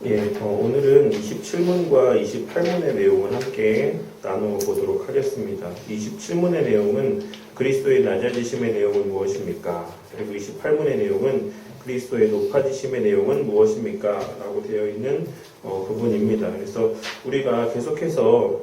오늘은 27문과 28문의 내용을 함께 나누어보도록 하겠습니다. 27문의 내용은 그리스도의 낮아지심의 내용은 무엇입니까? 그리고 28문의 내용은 그리스도의 높아지심의 내용은 무엇입니까? 라고 되어 있는 부분입니다. 그래서 우리가 계속해서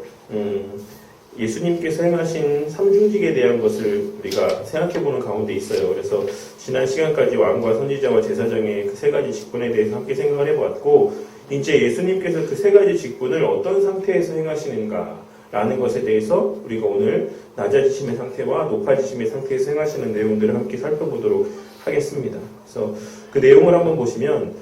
예수님께서 행하신 삼중직에 대한 것을 우리가 생각해보는 가운데 있어요. 그래서 지난 시간까지 왕과 선지자와 제사장의 그 세 가지 직분에 대해서 함께 생각을 해보았고, 이제 예수님께서 그 세 가지 직분을 어떤 상태에서 행하시는가 라는 것에 대해서 우리가 오늘 낮아지심의 상태와 높아지심의 상태에서 행하시는 내용들을 함께 살펴보도록 하겠습니다. 그래서 그 내용을 한번 보시면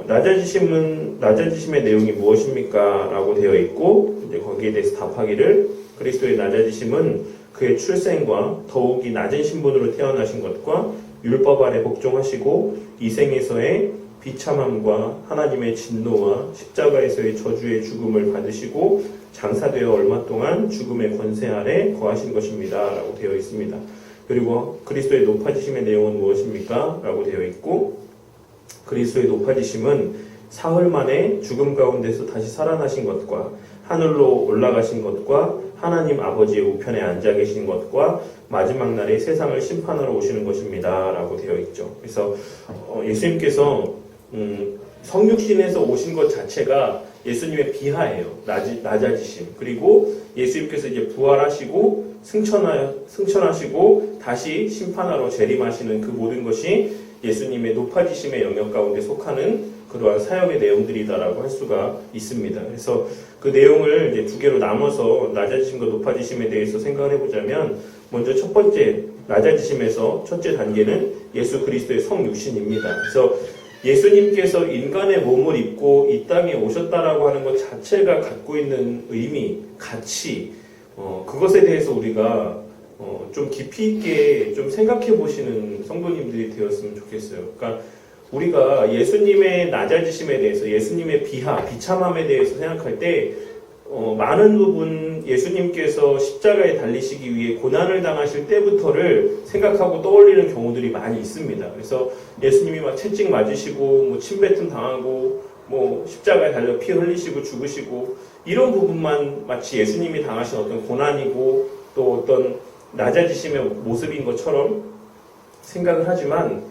낮아지심의 내용이 무엇입니까? 라고 되어 있고, 이제 거기에 대해서 답하기를 그리스도의 낮아지심은 그의 출생과 더욱이 낮은 신분으로 태어나신 것과 율법 아래 복종하시고 이생에서의 비참함과 하나님의 진노와 십자가에서의 저주의 죽음을 받으시고 장사되어 얼마 동안 죽음의 권세 아래 거하신 것입니다. 라고 되어 있습니다. 그리고 그리스도의 높아지심의 내용은 무엇입니까? 라고 되어 있고, 그리스도의 높아지심은 사흘 만에 죽음 가운데서 다시 살아나신 것과 하늘로 올라가신 것과 하나님 아버지의 우편에 앉아 계신 것과 마지막 날에 세상을 심판하러 오시는 것입니다. 라고 되어 있죠. 그래서 예수님께서 성육신에서 오신 것 자체가 예수님의 비하예요. 낮아지심. 그리고 예수님께서 이제 부활하시고 승천하시고 다시 심판하러 재림하시는 그 모든 것이 예수님의 높아지심의 영역 가운데 속하는 그러한 사역의 내용들이다라고 할 수가 있습니다. 그래서 그 내용을 이제 두 개로 나눠서 낮아지심과 높아지심에 대해서 생각을 해보자면, 먼저 첫 번째 낮아지심에서 첫째 단계는 예수 그리스도의 성육신입니다. 그래서 예수님께서 인간의 몸을 입고 이 땅에 오셨다라고 하는 것 자체가 갖고 있는 의미, 가치, 그것에 대해서 우리가 좀 깊이 있게 좀 생각해 보시는 성도님들이 되었으면 좋겠어요. 그러니까 우리가 예수님의 낮아지심에 대해서, 예수님의 비참함에 대해서 생각할 때 많은 부분 예수님께서 십자가에 달리시기 위해 고난을 당하실 때부터를 생각하고 떠올리는 경우들이 많이 있습니다. 그래서 예수님이 막 채찍 맞으시고 침뱉음 당하고 십자가에 달려 피 흘리시고 죽으시고 이런 부분만 마치 예수님이 당하신 어떤 고난이고 또 어떤 낮아지심의 모습인 것처럼 생각을 하지만,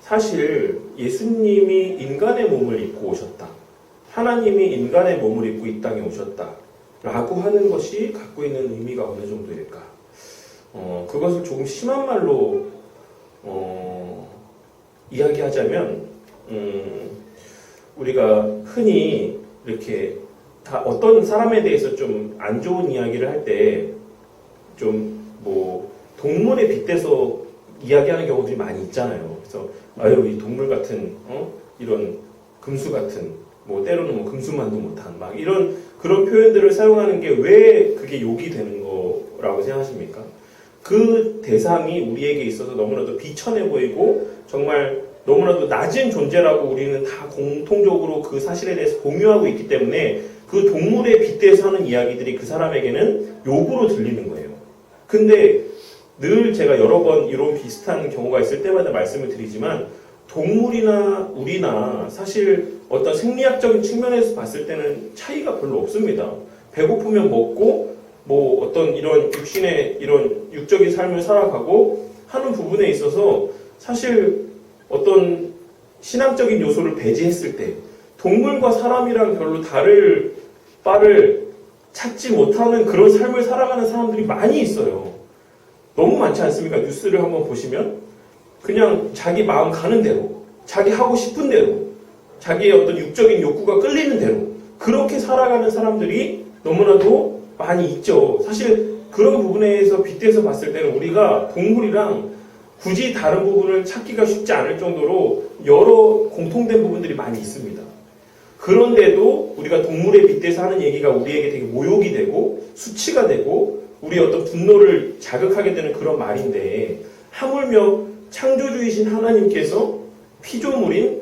사실 예수님이 인간의 몸을 입고 오셨다, 하나님이 인간의 몸을 입고 이 땅에 오셨다 라고 하는 것이 갖고 있는 의미가 어느 정도일까? 그것을 조금 심한 말로 이야기하자면, 우리가 흔히 이렇게 다 어떤 사람에 대해서 좀 안 좋은 이야기를 할 때 좀 동물에 빗대서 이야기하는 경우들이 많이 있잖아요. 그래서 이 동물 같은 이런 금수 같은, 때로는 금수만도 못한 이런 그런 표현들을 사용하는 게 왜 그게 욕이 되는 거라고 생각하십니까? 그 대상이 우리에게 있어서 너무나도 비천해 보이고 정말 너무나도 낮은 존재라고 우리는 다 공통적으로 그 사실에 대해서 공유하고 있기 때문에 그 동물에 빗대서 하는 이야기들이 그 사람에게는 욕으로 들리는 거예요. 근데 늘 제가 여러 번 이런 비슷한 경우가 있을 때마다 말씀을 드리지만, 동물이나 우리나 사실 어떤 생리학적인 측면에서 봤을 때는 차이가 별로 없습니다. 배고프면 먹고 어떤 이런 이런 육적인 삶을 살아가고 하는 부분에 있어서 사실 어떤 신앙적인 요소를 배제했을 때 동물과 사람이랑 별로 다를 바를 찾지 못하는 그런 삶을 살아가는 사람들이 많이 있어요. 너무 많지 않습니까? 뉴스를 한번 보시면 그냥 자기 마음 가는 대로, 자기 하고 싶은 대로, 자기의 어떤 육적인 욕구가 끌리는 대로 그렇게 살아가는 사람들이 너무나도 많이 있죠. 사실 그런 부분에서 빗대서 봤을 때는 우리가 동물이랑 굳이 다른 부분을 찾기가 쉽지 않을 정도로 여러 공통된 부분들이 많이 있습니다. 그런데도 우리가 동물에 빗대서 하는 얘기가 우리에게 되게 모욕이 되고 수치가 되고 우리의 어떤 분노를 자극하게 되는 그런 말인데, 하물며 창조주이신 하나님께서 피조물인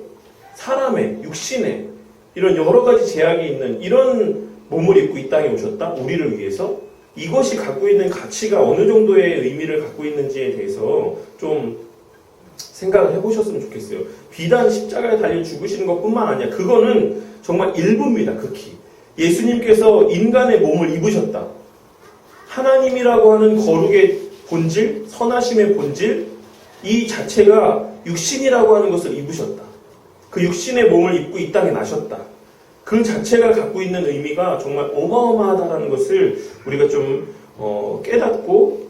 사람의 육신에 이런 여러 가지 제약이 있는 이런 몸을 입고 이 땅에 오셨다? 우리를 위해서? 이것이 갖고 있는 가치가 어느 정도의 의미를 갖고 있는지에 대해서 좀 생각을 해보셨으면 좋겠어요. 비단 십자가에 달려 죽으시는 것뿐만 아니라 그거는 정말 일부입니다. 극히. 예수님께서 인간의 몸을 입으셨다. 하나님이라고 하는 거룩의 본질, 선하심의 본질, 이 자체가 육신이라고 하는 것을 입으셨다. 그 육신의 몸을 입고 이 땅에 나셨다. 그 자체가 갖고 있는 의미가 정말 어마어마하다는 것을 우리가 좀 깨닫고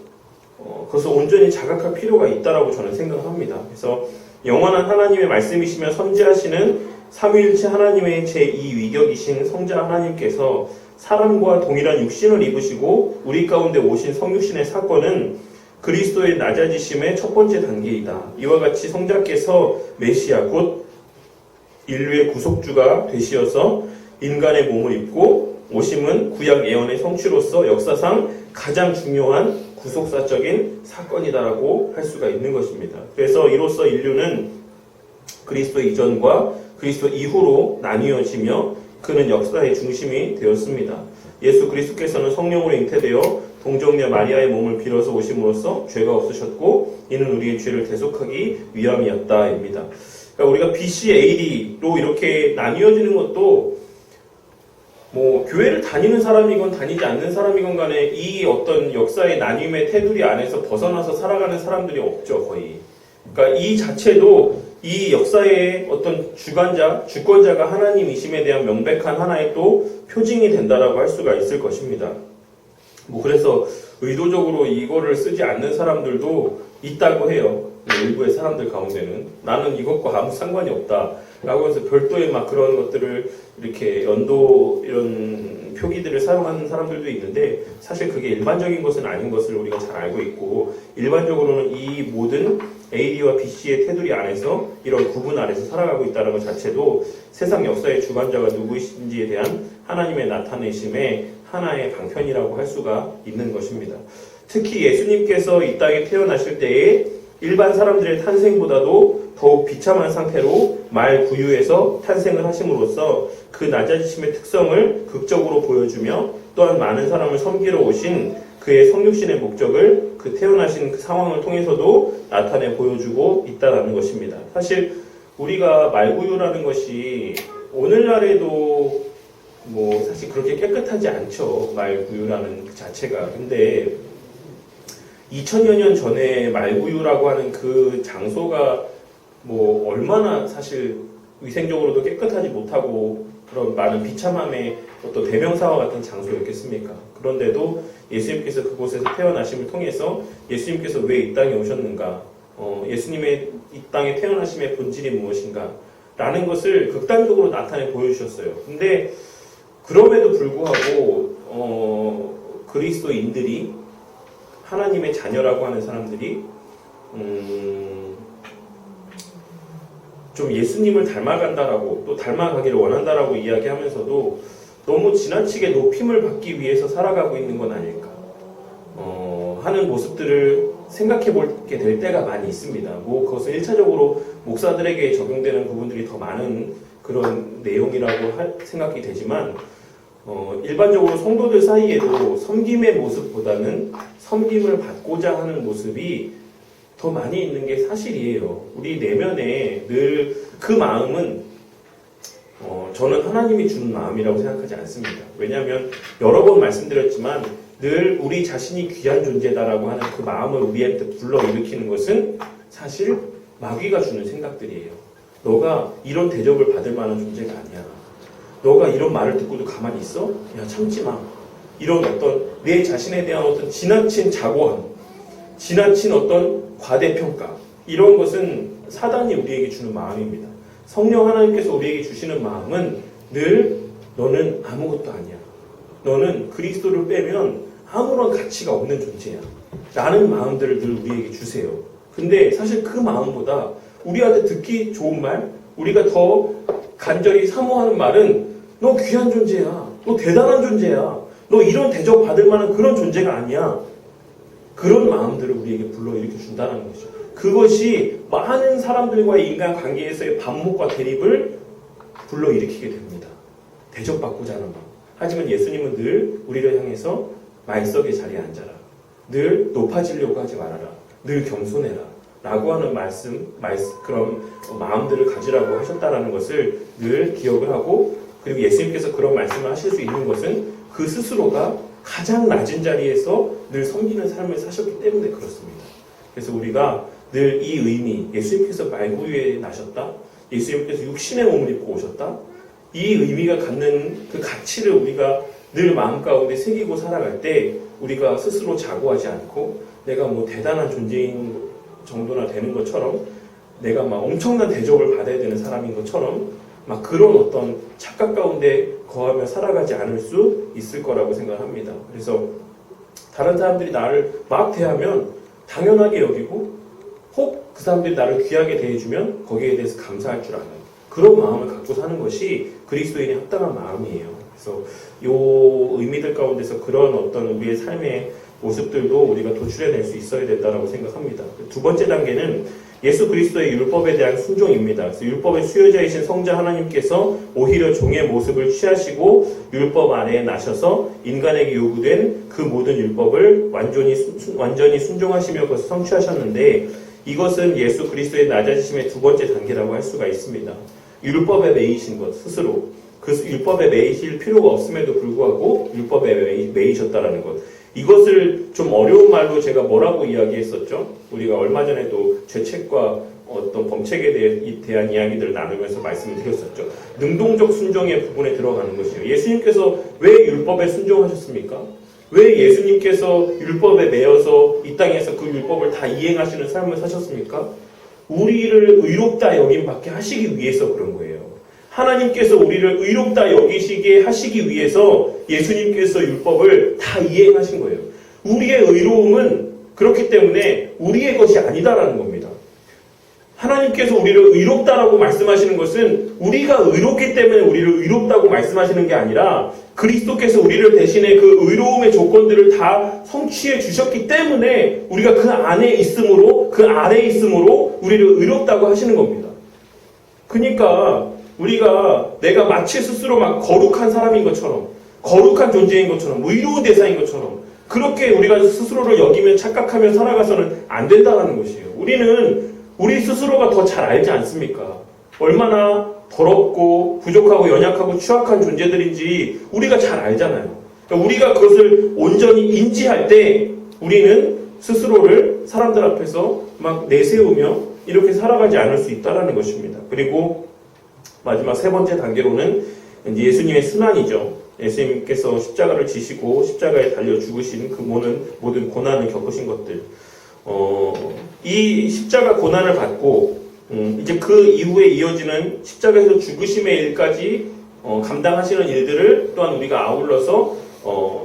그것을 온전히 자각할 필요가 있다라고 저는 생각합니다. 그래서 영원한 하나님의 말씀이시며 선지하시는 삼위일체 하나님의 제2위격이신 성자 하나님께서 사람과 동일한 육신을 입으시고 우리 가운데 오신 성육신의 사건은 그리스도의 낮아지심의 첫 번째 단계이다. 이와 같이 성자께서 메시아 곧 인류의 구속주가 되시어서 인간의 몸을 입고 오심은 구약 예언의 성취로서 역사상 가장 중요한 구속사적인 사건이다라고 할 수가 있는 것입니다. 그래서 이로써 인류는 그리스도 이전과 그리스도 이후로 나뉘어지며 그는 역사의 중심이 되었습니다. 예수 그리스도께서는 성령으로 잉태되어 동정녀 마리아의 몸을 빌어서 오심으로써 죄가 없으셨고 이는 우리의 죄를 대속하기 위함이었다입니다. 그러니까 우리가 BC, AD로 이렇게 나뉘어지는 것도 뭐 교회를 다니는 사람이건 다니지 않는 사람이건 간에 이 어떤 역사의 나눔의 테두리 안에서 벗어나서 살아가는 사람들이 없죠, 거의. 그러니까 이 자체도 이 역사의 어떤 주권자가 하나님이심에 대한 명백한 하나의 또 표징이 된다라고 할 수가 있을 것입니다. 뭐 그래서 의도적으로 이거를 쓰지 않는 사람들도 있다고 해요. 일부의 사람들 가운데는 나는 이것과 아무 상관이 없다라고 해서 별도의 막 그런 것들을 이렇게 연도 이런 표기들을 사용하는 사람들도 있는데 사실 그게 일반적인 것은 아닌 것을 우리가 잘 알고 있고 일반적으로는 이 모든 AD와 BC의 테두리 안에서 이런 구분 안에서 살아가고 있다는 것 자체도 세상 역사의 주관자가 누구이신지에 대한 하나님의 나타내심의 하나의 방편이라고 할 수가 있는 것입니다. 특히 예수님께서 이 땅에 태어나실 때에 일반 사람들의 탄생보다도 더욱 비참한 상태로 말구유에서 탄생을 하심으로써 그 낮아지심의 특성을 극적으로 보여주며 또한 많은 사람을 섬기러 오신 그의 성육신의 목적을 그 태어나신 그 상황을 통해서도 나타내 보여주고 있다는 것입니다. 사실 우리가 말구유라는 것이 오늘날에도 뭐 사실 그렇게 깨끗하지 않죠. 말구유라는 그 자체가. 근데 2000여 년 전에 말구유라고 하는 그 장소가 뭐 얼마나 사실 위생적으로도 깨끗하지 못하고 그런 많은 비참함의 어떤 대명사와 같은 장소였겠습니까? 그런데도 예수님께서 그곳에서 태어나심을 통해서 예수님께서 왜 이 땅에 오셨는가? 예수님의 이 땅에 태어나심의 본질이 무엇인가? 라는 것을 극단적으로 나타내 보여주셨어요. 근데 그럼에도 불구하고 그리스도인들이 하나님의 자녀라고 하는 사람들이 좀 예수님을 닮아간다라고 또 닮아가기를 원한다라고 이야기하면서도 너무 지나치게 높임을 받기 위해서 살아가고 있는 건 아닐까 하는 모습들을 생각해 보게 될 때가 많이 있습니다. 뭐 그것은 1차적으로 목사들에게 적용되는 부분들이 더 많은 그런 내용이라고 생각이 되지만 일반적으로 성도들 사이에도 섬김의 모습보다는 섬김을 받고자 하는 모습이 더 많이 있는 게 사실이에요. 우리 내면에 늘 그 마음은 저는 하나님이 주는 마음이라고 생각하지 않습니다. 왜냐하면 여러 번 말씀드렸지만 늘 우리 자신이 귀한 존재다라고 하는 그 마음을 우리한테 불러일으키는 것은 사실 마귀가 주는 생각들이에요. 너가 이런 대접을 받을 만한 존재가 아니야. 너가 이런 말을 듣고도 가만히 있어? 야, 참지 마. 이런 어떤 내 자신에 대한 어떤 지나친 자고함, 지나친 어떤 과대평가, 이런 것은 사단이 우리에게 주는 마음입니다. 성령 하나님께서 우리에게 주시는 마음은 늘 너는 아무것도 아니야. 너는 그리스도를 빼면 아무런 가치가 없는 존재야. 라는 마음들을 늘 우리에게 주세요. 근데 사실 그 마음보다 우리한테 듣기 좋은 말, 우리가 더 간절히 사모하는 말은 너 귀한 존재야. 너 대단한 존재야. 너 이런 대접 받을 만한 그런 존재가 아니야. 그런 마음들을 우리에게 불러일으켜 준다는 것이죠. 그것이 많은 사람들과의 인간 관계에서의 반목과 대립을 불러일으키게 됩니다. 대접받고자 하는 마음. 하지만 예수님은 늘 우리를 향해서 말석의 자리에 앉아라. 늘 높아지려고 하지 말아라. 늘 겸손해라. 라고 하는 그런 마음들을 가지라고 하셨다라는 것을 늘 기억을 하고 그리고 예수님께서 그런 말씀을 하실 수 있는 것은 그 스스로가 가장 낮은 자리에서 늘 섬기는 삶을 사셨기 때문에 그렇습니다. 그래서 우리가 늘 이 의미, 예수님께서 말구 위에 나셨다, 예수님께서 육신의 몸을 입고 오셨다, 이 의미가 갖는 그 가치를 우리가 늘 마음 가운데 새기고 살아갈 때 우리가 스스로 자고하지 않고 내가 뭐 대단한 존재인 정도나 되는 것처럼, 내가 막 엄청난 대접을 받아야 되는 사람인 것처럼 막 그런 어떤 착각 가운데 거하며 살아가지 않을 수 있을 거라고 생각합니다. 그래서 다른 사람들이 나를 막 대하면 당연하게 여기고, 혹 그 사람들이 나를 귀하게 대해주면 거기에 대해서 감사할 줄 아는 그런 마음을 갖고 사는 것이 그리스도인의 합당한 마음이에요. 그래서 이 의미들 가운데서 그런 어떤 우리의 삶의 모습들도 우리가 도출해낼 수 있어야 된다고 생각합니다. 두 번째 단계는 예수 그리스도의 율법에 대한 순종입니다. 그래서 율법의 수요자이신 성자 하나님께서 오히려 종의 모습을 취하시고 율법 아래에 나셔서 인간에게 요구된 그 모든 율법을 완전히 순종하시며 그것을 성취하셨는데, 이것은 예수 그리스도의 낮아지심의 두 번째 단계라고 할 수가 있습니다. 율법에 매이신 것 스스로, 그 율법에 매이실 필요가 없음에도 불구하고 율법에 매이셨다라는 것, 이것을 좀 어려운 말로 제가 뭐라고 이야기했었죠? 우리가 얼마 전에도 죄책과 어떤 범책에 대한 이야기들을 나누면서 말씀을 드렸었죠. 능동적 순종의 부분에 들어가는 것이에요. 예수님께서 왜 율법에 순종하셨습니까? 왜 예수님께서 율법에 매여서 이 땅에서 그 율법을 다 이행하시는 삶을 사셨습니까? 우리를 의롭다 여김받게 하시기 위해서 그런 거예요. 하나님께서 우리를 의롭다 여기시게 하시기 위해서 예수님께서 율법을 다 이행하신 거예요. 우리의 의로움은 그렇기 때문에 우리의 것이 아니다라는 겁니다. 하나님께서 우리를 의롭다라고 말씀하시는 것은 우리가 의롭기 때문에 우리를 의롭다고 말씀하시는 게 아니라 그리스도께서 우리를 대신에 그 의로움의 조건들을 다 성취해 주셨기 때문에 우리가 그 안에 있음으로, 그 아래에 있음으로 우리를 의롭다고 하시는 겁니다. 그러니까 우리가 내가 마치 스스로 막 거룩한 사람인 것처럼, 거룩한 존재인 것처럼, 의로운 대상인 것처럼 그렇게 우리가 스스로를 여기며 착각하며 살아가서는 안 된다는 것이에요. 우리는 우리 스스로가 더 잘 알지 않습니까? 얼마나 더럽고 부족하고 연약하고 취약한 존재들인지 우리가 잘 알잖아요. 그러니까 우리가 그것을 온전히 인지할 때 우리는 스스로를 사람들 앞에서 막 내세우며 이렇게 살아가지 않을 수 있다는 것입니다. 그리고 마지막 세 번째 단계로는 예수님의 순환이죠. 예수님께서 십자가를 지시고 십자가에 달려 죽으신 그 모든 고난을 겪으신 것들, 이 십자가 고난을 받고 이제 그 이후에 이어지는 십자가에서 죽으심의 일까지 감당하시는 일들을 또한 우리가 아울러서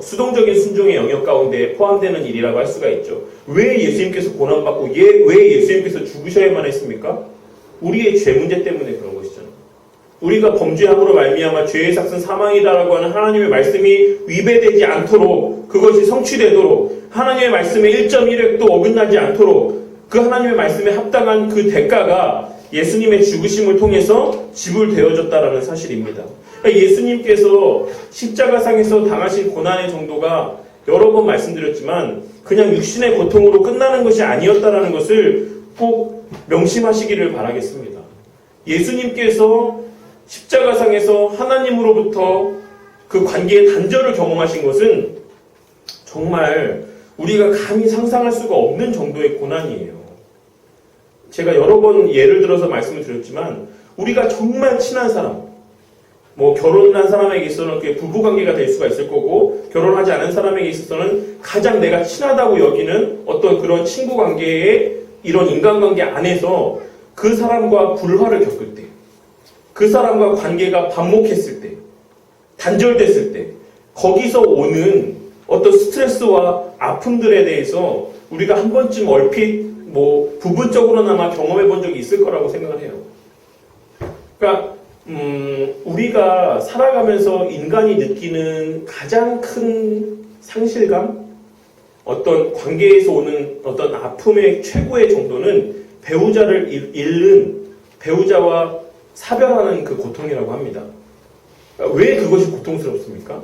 수동적인 순종의 영역 가운데 포함되는 일이라고 할 수가 있죠. 왜 예수님께서 고난받고 왜 예수님께서 죽으셔야만 했습니까? 우리의 죄 문제 때문에 그런 것이잖아요. 우리가 범죄함으로 말미암아 죄의 삭은 사망이다라고 하는 하나님의 말씀이 위배되지 않도록, 그것이 성취되도록, 하나님의 말씀의 1.1획도 어긋나지 않도록 그 하나님의 말씀에 합당한 그 대가가 예수님의 죽으심을 통해서 지불되어졌다라는 사실입니다. 그러니까 예수님께서 십자가상에서 당하신 고난의 정도가 여러 번 말씀드렸지만 그냥 육신의 고통으로 끝나는 것이 아니었다라는 것을 꼭 명심하시기를 바라겠습니다. 예수님께서 십자가상에서 하나님으로부터 그 관계의 단절을 경험하신 것은 정말 우리가 감히 상상할 수가 없는 정도의 고난이에요. 제가 여러 번 예를 들어서 말씀을 드렸지만 우리가 정말 친한 사람, 뭐 결혼한 사람에게 있어서는 그게 부부관계가 될 수가 있을 거고, 결혼하지 않은 사람에게 있어서는 가장 내가 친하다고 여기는 어떤 그런 친구관계의 이런 인간관계 안에서 그 사람과 불화를 겪을 때, 그 사람과 관계가 반목했을 때, 단절됐을 때, 거기서 오는 어떤 스트레스와 아픔들에 대해서 우리가 한 번쯤 얼핏 뭐 부분적으로나마 경험해 본 적이 있을 거라고 생각을 해요. 그러니까 우리가 살아가면서 인간이 느끼는 가장 큰 상실감, 어떤 관계에서 오는 어떤 아픔의 최고의 정도는 배우자를 잃는, 배우자와 사별하는 그 고통이라고 합니다. 그러니까 왜 그것이 고통스럽습니까?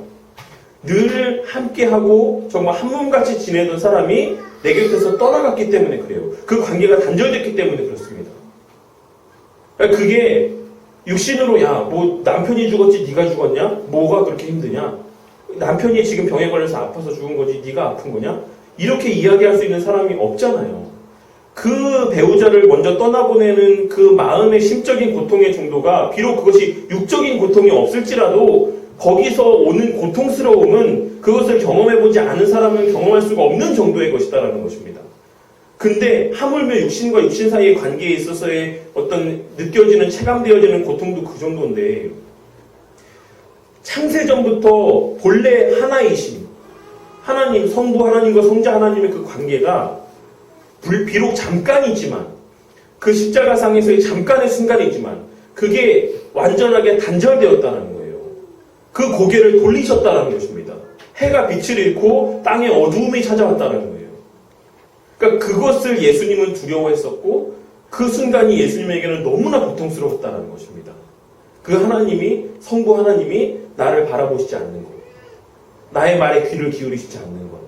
늘 함께하고 정말 한 몸같이 지내던 사람이 내 곁에서 떠나갔기 때문에 그래요. 그 관계가 단절됐기 때문에 그렇습니다. 그러니까 그게 육신으로 야, 뭐 남편이 죽었지 네가 죽었냐? 뭐가 그렇게 힘드냐? 남편이 지금 병에 걸려서 아파서 죽은 거지 네가 아픈 거냐? 이렇게 이야기할 수 있는 사람이 없잖아요. 그 배우자를 먼저 떠나보내는 그 마음의 심적인 고통의 정도가 비록 그것이 육적인 고통이 없을지라도 거기서 오는 고통스러움은 그것을 경험해보지 않은 사람은 경험할 수가 없는 정도의 것이다라는 것입니다. 근데 하물며 육신과 육신 사이의 관계에 있어서의 어떤 느껴지는 체감되어지는 고통도 그 정도인데 창세전부터 본래 하나이신 하나님, 성부 하나님과 성자 하나님의 그 관계가 비록 잠깐이지만 그 십자가상에서의 잠깐의 순간이지만 그게 완전하게 단절되었다는 거예요. 그 고개를 돌리셨다는 것입니다. 해가 빛을 잃고 땅에 어두움이 찾아왔다는 거예요. 그러니까 그것을 예수님은 두려워했었고 그 순간이 예수님에게는 너무나 고통스러웠다는 것입니다. 그 하나님이 성부 하나님이 나를 바라보시지 않는 것, 나의 말에 귀를 기울이시지 않는 것,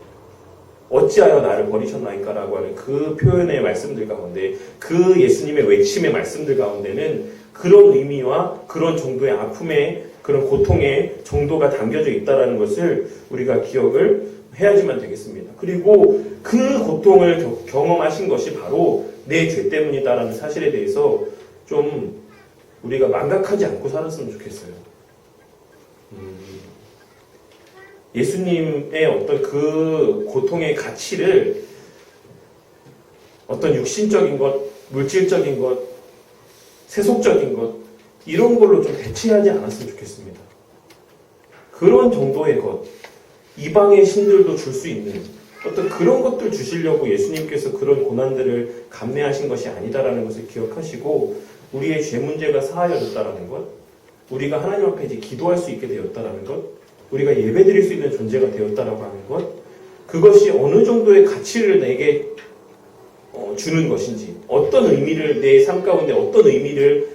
어찌하여 나를 버리셨나이까 라고 하는 그 표현의 말씀들 가운데 그 예수님의 외침의 말씀들 가운데는 그런 의미와 그런 정도의 아픔의 그런 고통의 정도가 담겨져 있다는 것을 우리가 기억을 해야지만 되겠습니다. 그리고 그 고통을 경험하신 것이 바로 내 죄 때문이다라는 사실에 대해서 좀 우리가 망각하지 않고 살았으면 좋겠어요. 예수님의 어떤 그 고통의 가치를 어떤 육신적인 것, 물질적인 것, 세속적인 것 이런 걸로 좀 대체하지 않았으면 좋겠습니다. 그런 정도의 것, 이방의 신들도 줄 수 있는 어떤 그런 것들 주시려고 예수님께서 그런 고난들을 감내하신 것이 아니다라는 것을 기억하시고 우리의 죄 문제가 사하여졌다라는 것, 우리가 하나님 앞에 이제 기도할 수 있게 되었다라는 것, 우리가 예배드릴 수 있는 존재가 되었다라고 하는 것, 그것이 어느 정도의 가치를 내게 주는 것인지, 어떤 의미를 내 삶 가운데 어떤 의미를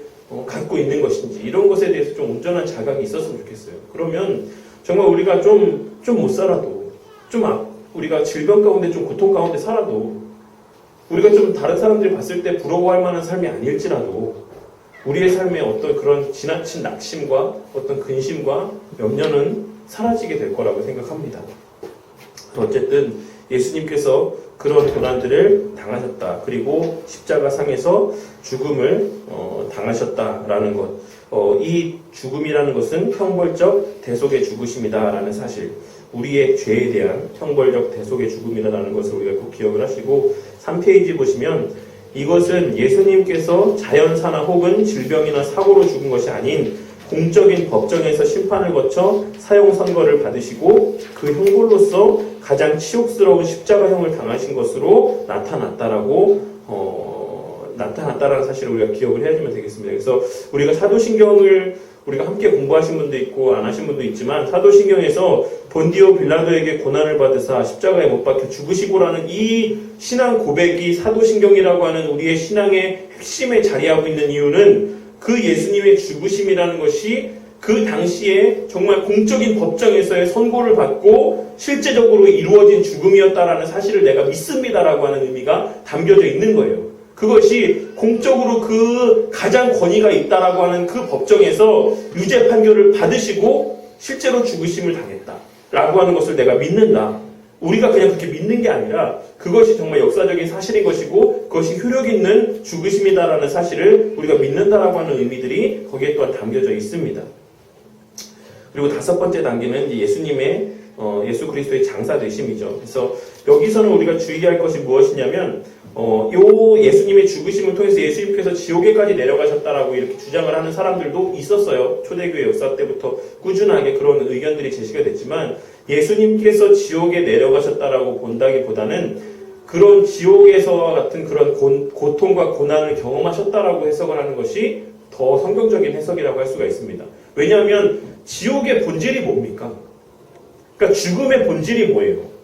갖고 있는 것인지 이런 것에 대해서 좀 온전한 자각이 있었으면 좋겠어요. 그러면 정말 우리가 좀 못 살아도, 우리가 질병 가운데 좀 고통 가운데 살아도, 우리가 좀 다른 사람들이 봤을 때 부러워할 만한 삶이 아닐지라도 우리의 삶에 어떤 그런 지나친 낙심과 어떤 근심과 염려는 사라지게 될 거라고 생각합니다. 어쨌든 예수님께서 그런 고난들을 당하셨다. 그리고 십자가상에서 죽음을 당하셨다라는 것. 이 죽음이라는 것은 형벌적 대속의 죽으심이다라는 사실. 우리의 죄에 대한 형벌적 대속의 죽음이라는 것을 우리가 꼭 기억을 하시고 3페이지 보시면 이것은 예수님께서 자연사나 혹은 질병이나 사고로 죽은 것이 아닌 공적인 법정에서 심판을 거쳐 사형 선고를 받으시고 그 형벌로서 가장 치욕스러운 십자가형을 당하신 것으로 나타났다라는 사실을 우리가 기억을 해야지만 되겠습니다. 그래서 우리가 사도신경을 우리가 함께 공부하신 분도 있고 안 하신 분도 있지만 사도신경에서 본디오 빌라도에게 고난을 받으사 십자가에 못 박혀 죽으시고라는 이 신앙 고백이 사도신경이라고 하는 우리의 신앙의 핵심에 자리하고 있는 이유는 그 예수님의 죽으심이라는 것이 그 당시에 정말 공적인 법정에서의 선고를 받고 실제적으로 이루어진 죽음이었다라는 사실을 내가 믿습니다라고 하는 의미가 담겨져 있는 거예요. 그것이 공적으로 그 가장 권위가 있다라고 하는 그 법정에서 유죄 판결을 받으시고 실제로 죽으심을 당했다라고 하는 것을 내가 믿는다. 우리가 그냥 그렇게 믿는 게 아니라 그것이 정말 역사적인 사실인 것이고 그것이 효력 있는 죽으심이다라는 사실을 우리가 믿는다라고 하는 의미들이 거기에 또한 담겨져 있습니다. 그리고 5번째 단계는 예수님의 예수 그리스도의 장사되심이죠. 그래서 여기서는 우리가 주의할 것이 무엇이냐면 요 예수님의 죽으심을 통해서 예수님께서 지옥에까지 내려가셨다라고 이렇게 주장을 하는 사람들도 있었어요. 초대교회 역사 때부터 꾸준하게 그런 의견들이 제시가 됐지만 예수님께서 지옥에 내려가셨다라고 본다기보다는 그런 지옥에서와 같은 그런 고통과 고난을 경험하셨다라고 해석을 하는 것이 더 성경적인 해석이라고 할 수가 있습니다. 왜냐하면 지옥의 본질이 뭡니까? 그러니까 죽음의 본질이 뭐예요?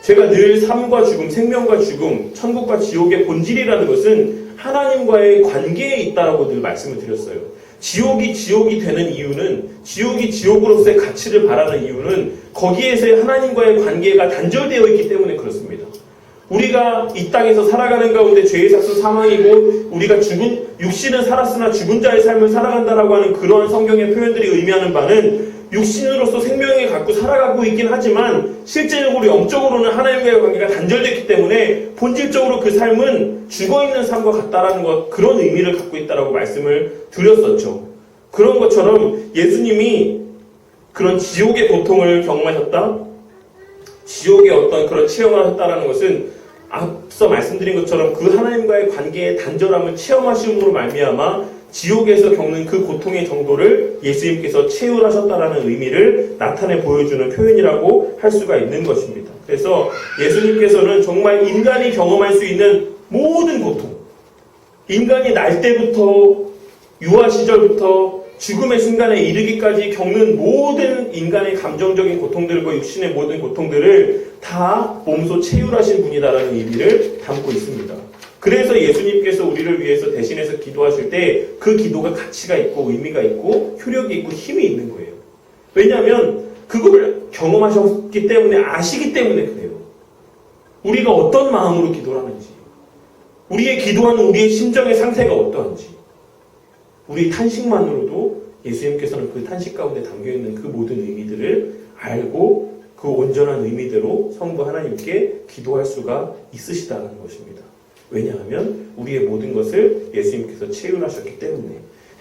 제가 늘 삶과 죽음, 생명과 죽음, 천국과 지옥의 본질이라는 것은 하나님과의 관계에 있다라고 늘 말씀을 드렸어요. 지옥이 되는 이유는, 지옥이 지옥으로서의 가치를 바라는 이유는 거기에서의 하나님과의 관계가 단절되어 있기 때문에 그렇습니다. 우리가 이 땅에서 살아가는 가운데 죄의 삭은 사망이고 우리가 육신은 살았으나 죽은 자의 삶을 살아간다라고 하는 그러한 성경의 표현들이 의미하는 바는 육신으로서 생명을 갖고 살아가고 있긴 하지만 실제적으로 영적으로는 하나님과의 관계가 단절됐기 때문에 본질적으로 그 삶은 죽어있는 삶과 같다라는 것, 그런 의미를 갖고 있다라고 말씀을 드렸었죠. 그런 것처럼 예수님이 그런 지옥의 고통을 경험하셨다? 지옥의 어떤 그런 체험을 하셨다라는 것은 앞서 말씀드린 것처럼 그 하나님과의 관계의 단절함을 체험하심으로 말미암아 지옥에서 겪는 그 고통의 정도를 예수님께서 체휼하셨다라는 의미를 나타내 보여주는 표현이라고 할 수가 있는 것입니다. 그래서 예수님께서는 정말 인간이 경험할 수 있는 모든 고통, 인간이 날 때부터 유아 시절부터 죽음의 순간에 이르기까지 겪는 모든 인간의 감정적인 고통들과 육신의 모든 고통들을 다 몸소 체휼하신 분이다라는 의미를 담고 있습니다. 그래서 예수님께서 우리를 위해서 대신해서 기도하실 때 그 기도가 가치가 있고 의미가 있고 효력이 있고 힘이 있는 거예요. 왜냐하면 그거를 경험하셨기 때문에 아시기 때문에 그래요. 우리가 어떤 마음으로 기도를 하는지, 우리의 기도하는 우리의 심정의 상태가 어떠한지, 우리 탄식만으로도 예수님께서는 그 탄식 가운데 담겨있는 그 모든 의미들을 알고 그 온전한 의미대로 성부 하나님께 기도할 수가 있으시다는 것입니다. 왜냐하면 우리의 모든 것을 예수님께서 체휼하셨기 때문에.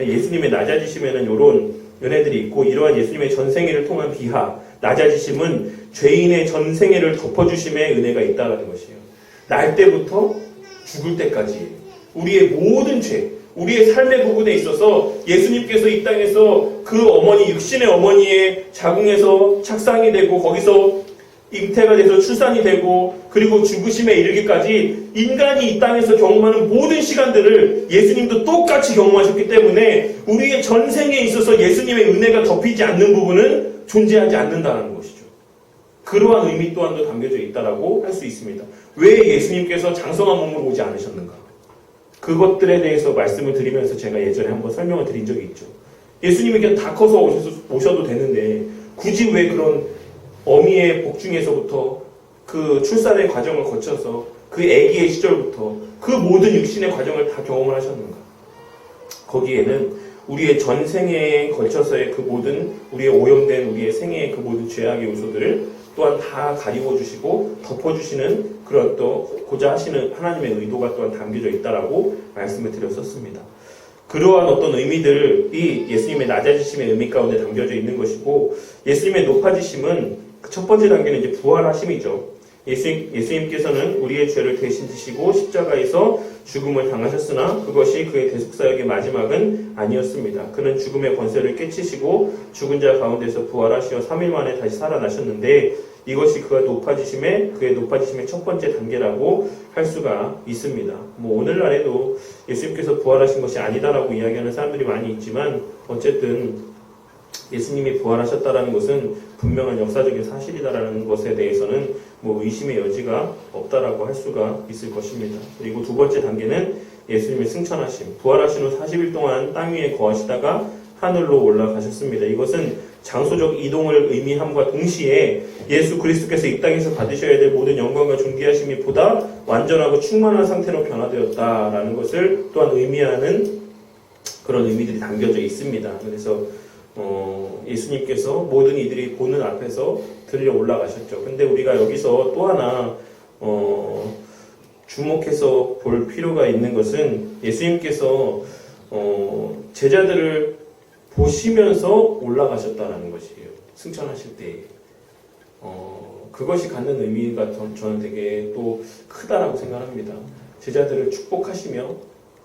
예수님의 낮아지심에는 이런 연애들이 있고, 이러한 예수님의 전생애를 통한 비하, 낮아지심은 죄인의 전생애를 덮어주심의 은혜가 있다는 것이에요. 날 때부터 죽을 때까지 우리의 모든 죄, 우리의 삶의 부분에 있어서 예수님께서 이 땅에서 그 어머니, 육신의 어머니의 자궁에서 착상이 되고 거기서 잉태가 돼서 출산이 되고 그리고 죽으심에 이르기까지 인간이 이 땅에서 경험하는 모든 시간들을 예수님도 똑같이 경험하셨기 때문에 우리의 전생에 있어서 예수님의 은혜가 덮이지 않는 부분은 존재하지 않는다는 것이죠. 그러한 의미 또한도 담겨져 있다라고 할 수 있습니다. 왜 예수님께서 장성한 몸으로 오지 않으셨는가? 그것들에 대해서 말씀을 드리면서 제가 예전에 한번 설명을 드린 적이 있죠. 예수님이 그냥 다 커서 오셔도 되는데 굳이 왜 그런 어미의 복중에서부터 그 출산의 과정을 거쳐서 그 아기의 시절부터 그 모든 육신의 과정을 다 경험을 하셨는가? 거기에는 우리의 전생에 걸쳐서의 그 모든 우리의 오염된 우리의 생애의 그 모든 죄악의 요소들을 또한 다 가리워 주시고 덮어주시는 그런 또 고자 하시는 하나님의 의도가 또한 담겨져 있다라고 말씀을 드렸었습니다. 그러한 어떤 의미들이 예수님의 낮아지심의 의미 가운데 담겨져 있는 것이고, 예수님의 높아지심은 첫 번째 단계는 이제 부활하심이죠. 예수님께서는 우리의 죄를 대신 지시고 십자가에서 죽음을 당하셨으나 그것이 그의 대속사역의 마지막은 아니었습니다. 그는 죽음의 권세를 깨치시고 죽은 자 가운데서 부활하시어 3일 만에 다시 살아나셨는데 이것이 그의 높아지심의 첫 번째 단계라고 할 수가 있습니다. 오늘날에도 예수님께서 부활하신 것이 아니다라고 이야기하는 사람들이 많이 있지만 어쨌든 예수님이 부활하셨다라는 것은 분명한 역사적인 사실이다라는 것에 대해서는 의심의 여지가 없다라고 할 수가 있을 것입니다. 그리고 두 번째 단계는 예수님의 승천하심, 부활하신 후 40일 동안 땅 위에 거하시다가 하늘로 올라가셨습니다. 이것은 장소적 이동을 의미함과 동시에 예수 그리스도께서 이 땅에서 받으셔야 될 모든 영광과 존귀하심이 보다 완전하고 충만한 상태로 변화되었다라는 것을 또한 의미하는 그런 의미들이 담겨져 있습니다. 그래서 예수님께서 모든 이들이 보는 앞에서 들려 올라가셨죠. 근데 우리가 여기서 또 하나 주목해서 볼 필요가 있는 것은 예수님께서 제자들을 보시면서 올라가셨다는 것이에요. 승천하실 때. 그것이 갖는 의미가 저는 되게 또 크다라고 생각합니다. 제자들을 축복하시며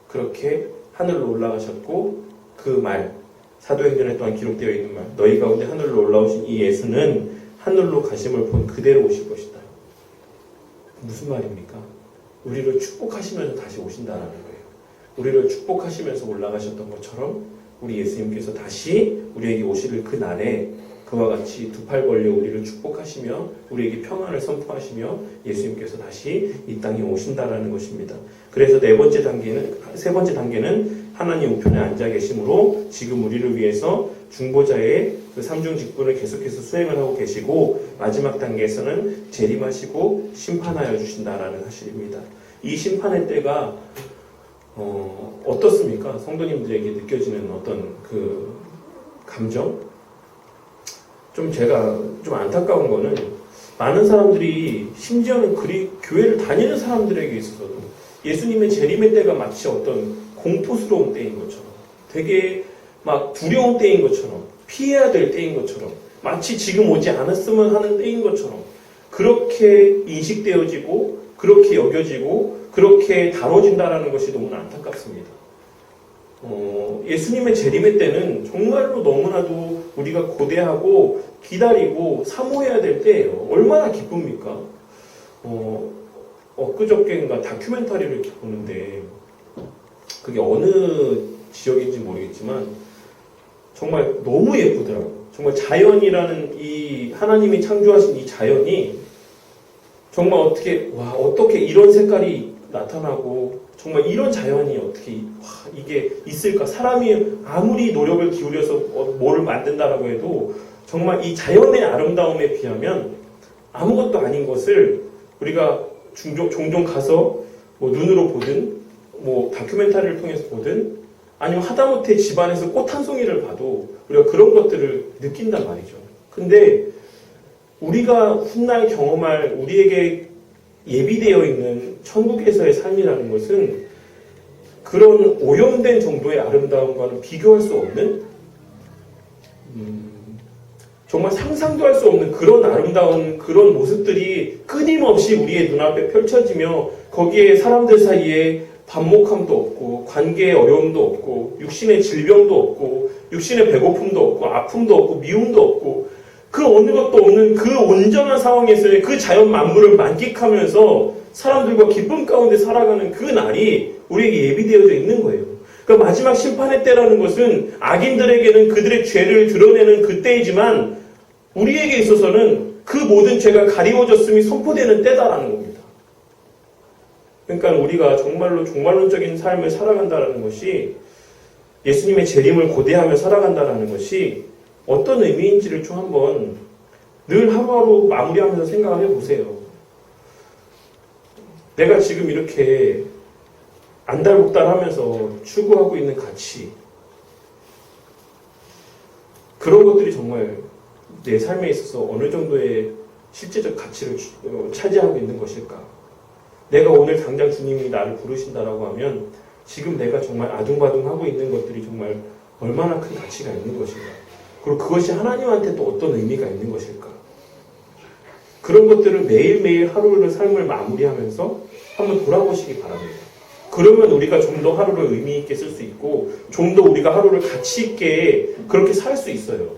그렇게 하늘로 올라가셨고 그 말, 사도행전에 또한 기록되어 있는 말, 너희 가운데 하늘로 올라오신 이 예수는 하늘로 가심을 본 그대로 오실 것이다. 무슨 말입니까? 우리를 축복하시면서 다시 오신다는 거예요. 우리를 축복하시면서 올라가셨던 것처럼 우리 예수님께서 다시 우리에게 오실 그 날에 그와 같이 두 팔 벌려 우리를 축복하시며 우리에게 평안을 선포하시며 예수님께서 다시 이 땅에 오신다라는 것입니다. 그래서 세 번째 단계는 하나님 우편에 앉아 계심으로 지금 우리를 위해서 중보자의 그 삼중 직분을 계속해서 수행을 하고 계시고 마지막 단계에서는 재림하시고 심판하여 주신다라는 사실입니다. 이 심판의 때가 어떻습니까? 성도님들에게 느껴지는 어떤 그 감정? 좀 제가 좀 안타까운 거는 많은 사람들이 심지어는 교회를 다니는 사람들에게 있어서도 예수님의 재림의 때가 마치 어떤 공포스러운 때인 것처럼 되게 막 두려운 때인 것처럼 피해야 될 때인 것처럼 마치 지금 오지 않았으면 하는 때인 것처럼 그렇게 인식되어지고 그렇게 여겨지고 그렇게 다뤄진다라는 것이 너무나 안타깝습니다. 예수님의 재림의 때는 정말로 너무나도 우리가 고대하고 기다리고 사모해야 될 때예요. 얼마나 기쁩니까? 엊그저께인가 다큐멘터리를 이렇게 보는데 그게 어느 지역인지 모르겠지만 정말 너무 예쁘더라고요. 정말 자연이라는 이 하나님이 창조하신 이 자연이 정말 어떻게 이런 색깔이 나타나고 정말 이런 자연이 어떻게 이게 있을까? 사람이 아무리 노력을 기울여서 뭐를 만든다라고 해도 정말 이 자연의 아름다움에 비하면 아무것도 아닌 것을 우리가 종종 가서 뭐 눈으로 보든 뭐 다큐멘터리를 통해서 보든 아니면 하다못해 집안에서 꽃 한 송이를 봐도 우리가 그런 것들을 느낀단 말이죠. 근데 우리가 훗날 경험할 우리에게 예비되어 있는 천국에서의 삶이라는 것은 그런 오염된 정도의 아름다움과는 비교할 수 없는 정말 상상도 할 수 없는 그런 아름다운 그런 모습들이 끊임없이 우리의 눈앞에 펼쳐지며 거기에 사람들 사이에 반목함도 없고 관계의 어려움도 없고 육신의 질병도 없고 육신의 배고픔도 없고 아픔도 없고 미움도 없고 그 어느 것도 없는 그 온전한 상황에서의 그 자연 만물을 만끽하면서 사람들과 기쁨 가운데 살아가는 그 날이 우리에게 예비되어져 있는 거예요. 그러니까 마지막 심판의 때라는 것은 악인들에게는 그들의 죄를 드러내는 그때이지만 우리에게 있어서는 그 모든 죄가 가리워졌음이 선포되는 때다라는 겁니다. 그러니까 우리가 정말로 종말론적인 삶을 살아간다는 것이 예수님의 재림을 고대하며 살아간다는 것이 어떤 의미인지를 좀 한번 늘 하루하루 마무리하면서 생각을 해보세요. 내가 지금 이렇게 안달복달하면서 추구하고 있는 가치 그런 것들이 정말 내 삶에 있어서 어느 정도의 실제적 가치를 차지하고 있는 것일까? 내가 오늘 당장 주님이 나를 부르신다라고 하면 지금 내가 정말 아둥바둥하고 있는 것들이 정말 얼마나 큰 가치가 있는 것인가? 그리고 그것이 하나님한테 또 어떤 의미가 있는 것일까? 그런 것들을 매일매일 하루의 삶을 마무리하면서 한번 돌아보시기 바랍니다. 그러면 우리가 좀 더 하루를 의미 있게 쓸 수 있고 좀 더 우리가 하루를 가치 있게 그렇게 살 수 있어요.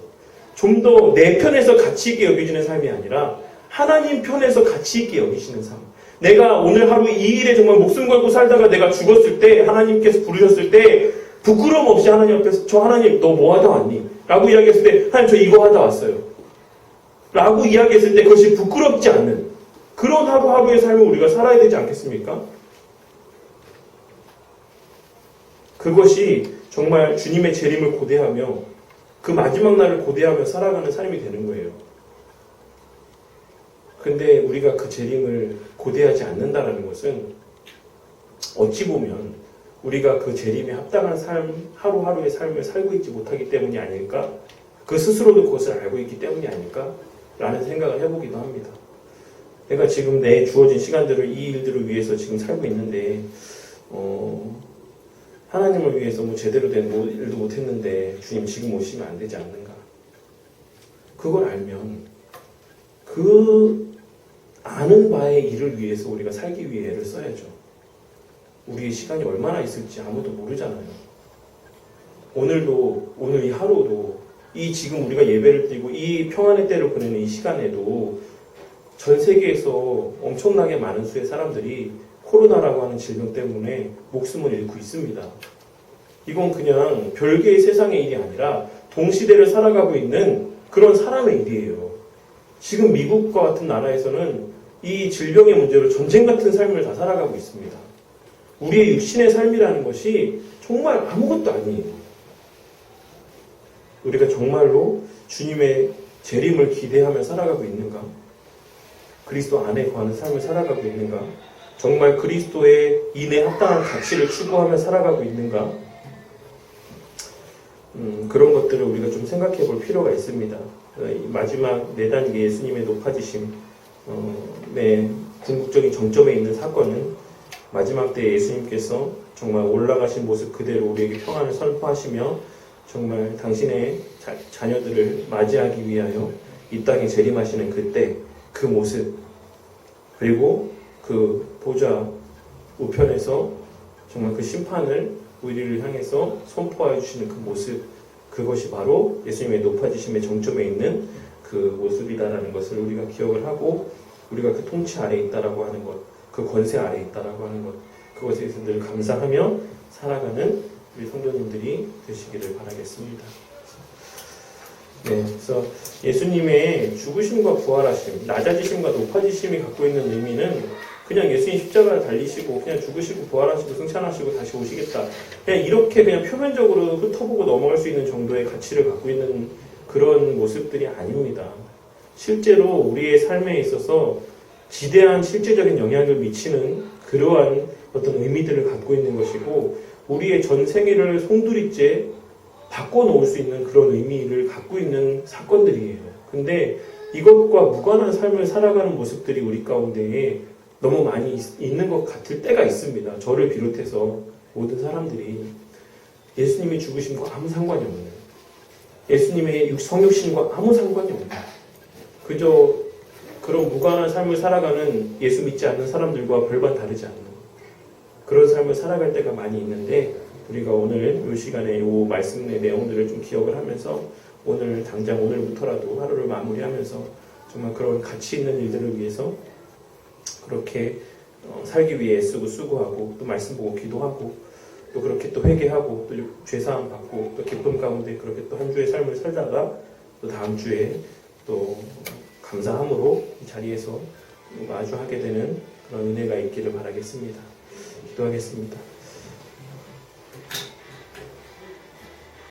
좀 더 내 편에서 가치 있게 여겨지는 삶이 아니라 하나님 편에서 가치 있게 여기시는 삶. 내가 오늘 하루 이 일에 정말 목숨 걸고 살다가 내가 죽었을 때 하나님께서 부르셨을 때 부끄러움 없이 하나님 앞에서 저 하나님 너 뭐 하다 왔니? 라고 이야기했을 때 하나님 저 이거 하다 왔어요. 라고 이야기했을 때 그것이 부끄럽지 않는 그런 하루하루의 삶을 우리가 살아야 되지 않겠습니까? 그것이 정말 주님의 재림을 고대하며 그 마지막 날을 고대하며 살아가는 삶이 되는 거예요. 근데 우리가 그 재림을 고대하지 않는다는 것은 어찌 보면 우리가 그 재림에 합당한 삶, 하루하루의 삶을 살고 있지 못하기 때문이 아닐까? 그 스스로도 그것을 알고 있기 때문이 아닐까? 라는 생각을 해보기도 합니다. 내가 지금 내 주어진 시간들을 이 일들을 위해서 지금 살고 있는데 하나님을 위해서 뭐 제대로 된 일도 못했는데 주님 지금 오시면 안 되지 않는가? 그걸 알면 그 아는 바의 일을 위해서 우리가 살기 위해 애를 써야죠. 우리의 시간이 얼마나 있을지 아무도 모르잖아요. 오늘 이 하루도 이 지금 우리가 예배를 드리고 이 평안의 때를 보내는 이 시간에도 전 세계에서 엄청나게 많은 수의 사람들이 코로나라고 하는 질병 때문에 목숨을 잃고 있습니다. 이건 그냥 별개의 세상의 일이 아니라 동시대를 살아가고 있는 그런 사람의 일이에요. 지금 미국과 같은 나라에서는 이 질병의 문제로 전쟁 같은 삶을 다 살아가고 있습니다. 우리의 육신의 삶이라는 것이 정말 아무것도 아니에요. 우리가 정말로 주님의 재림을 기대하며 살아가고 있는가? 그리스도 안에 거하는 삶을 살아가고 있는가? 정말 그리스도의 인에 합당한 가치를 추구하며 살아가고 있는가? 그런 것들을 우리가 좀 생각해 볼 필요가 있습니다. 마지막 4단계 예수님의 높아지심의 궁극적인 정점에 있는 사건은 마지막 때 예수님께서 정말 올라가신 모습 그대로 우리에게 평안을 선포하시며 정말 당신의 자녀들을 맞이하기 위하여 이 땅에 재림하시는 그때 그 모습, 그리고 그 보좌 우편에서 정말 그 심판을 우리를 향해서 선포해 주시는 그 모습, 그것이 바로 예수님의 높아지심의 정점에 있는 그 모습이다라는 것을 우리가 기억을 하고, 우리가 그 통치 아래에 있다라고 하는 것, 그 권세 아래에 있다라고 하는 것, 그것에 대해서 늘 감사하며 살아가는 우리 성도님들이 되시기를 바라겠습니다. 네, 그래서 예수님의 죽으심과 부활하심, 낮아지심과 높아지심이 갖고 있는 의미는 그냥 예수님 십자가를 달리시고 그냥 죽으시고 부활하시고 승천하시고 다시 오시겠다, 그냥 이렇게 그냥 표면적으로 훑어보고 넘어갈 수 있는 정도의 가치를 갖고 있는 그런 모습들이 아닙니다. 실제로 우리의 삶에 있어서 지대한 실제적인 영향을 미치는 그러한 어떤 의미들을 갖고 있는 것이고, 우리의 전 생애를 송두리째 바꿔놓을 수 있는 그런 의미를 갖고 있는 사건들이에요. 근데 이것과 무관한 삶을 살아가는 모습들이 우리 가운데에 너무 많이 있는 것 같을 때가 있습니다. 저를 비롯해서 모든 사람들이 예수님이 죽으심과 아무 상관이 없는, 예수님의 성육신과 아무 상관이 없는, 그저 그런 무관한 삶을 살아가는 예수 믿지 않는 사람들과 별반 다르지 않는 그런 삶을 살아갈 때가 많이 있는데, 우리가 오늘 이 시간에 이 말씀의 내용들을 좀 기억을 하면서 오늘 당장 오늘부터라도 하루를 마무리하면서 정말 그런 가치 있는 일들을 위해서 그렇게 살기 위해 애쓰고 수고하고, 또 말씀 보고 기도하고, 또 그렇게 또 회개하고, 또 죄사함 받고, 또 기쁨 가운데 그렇게 또 한 주의 삶을 살다가 또 다음 주에 또 감사함으로 이 자리에서 마주하게 되는 그런 은혜가 있기를 바라겠습니다. 기도하겠습니다.